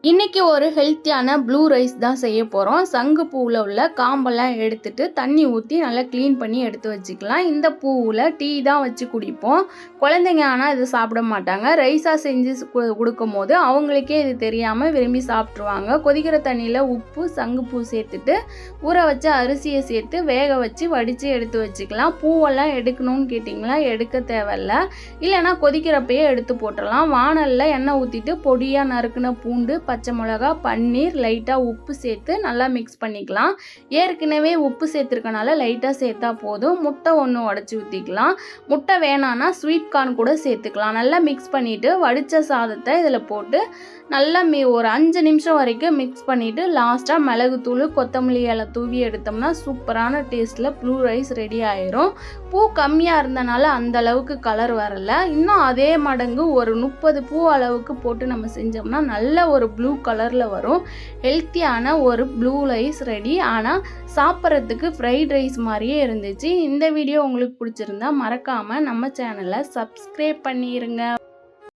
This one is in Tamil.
இன்றைக்கி ஒரு ஹெல்த்தியான ப்ளூ ரைஸ் தான் செய்ய போகிறோம். சங்கு பூவில் உள்ள காம்பெல்லாம் எடுத்துட்டு தண்ணி ஊற்றி நல்லா க்ளீன் பண்ணி எடுத்து வச்சுக்கலாம். இந்த பூவில் டீ தான் வச்சு குடிப்போம். குழந்தைங்க ஆனால் இது சாப்பிட மாட்டாங்க. ரைஸாக செஞ்சு கொடுக்கும் போது அவங்களுக்கே இது தெரியாமல் விரும்பி சாப்பிட்ருவாங்க. கொதிக்கிற தண்ணியில் உப்பு சங்குப்பூ சேர்த்துட்டு ஊற வச்ச அரிசியை சேர்த்து வேக வச்சு வடித்து எடுத்து வச்சுக்கலாம். பூவெல்லாம் எடுக்கணும்னு கேட்டிங்களா, எடுக்க தேவையில்ல. இல்லைனா கொதிக்கிறப்பயே எடுத்து போட்டுடலாம். வானலில் எண்ணெய் ஊற்றிட்டு பொடியாக நறுக்குன பூண்டு, பச்சை மிளகா, பன்னீர், லைட்டாக உப்பு சேர்த்து நல்லா மிக்ஸ் பண்ணிக்கலாம். ஏற்கனவே உப்பு சேர்த்துருக்கனால லைட்டாக சேர்த்தா போதும். முட்டை ஒன்று உடச்சி ஊற்றிக்கலாம். முட்டை வேணான்னா ஸ்வீட் கார்ன் கூட சேர்த்துக்கலாம். நல்லா மிக்ஸ் பண்ணிவிட்டு வடித்த சாதத்தை இதில் போட்டு நல்லா ஒரு 5 நிமிஷம் வரைக்கும் மிக்ஸ் பண்ணிவிட்டு லாஸ்ட்டாக மிளகுத்தூள், கொத்தமல்லி இலை தூவி எடுத்தோம்னா சூப்பரான டேஸ்ட்டில் ப்ளூ ரைஸ் ரெடி ஆயிரும். பூ கம்மியாக இருந்தனால அந்த அளவுக்கு கலர் வரல. இன்னும் அதே மடங்கு ஒரு 30 பூ அளவுக்கு போட்டு நம்ம செஞ்சோம்னா நல்ல ஒரு ப்ளூ கலரில் வரும். ஹெல்த்தியான ஒரு ப்ளூ ரைஸ் ரெடி. ஆனால் சாப்பிட்றதுக்கு ஃப்ரைட் ரைஸ் மாதிரியே இருந்துச்சு. இந்த வீடியோ உங்களுக்கு பிடிச்சிருந்தா மறக்காமல் நம்ம சேனலை சப்ஸ்கிரைப் பண்ணிடுங்க.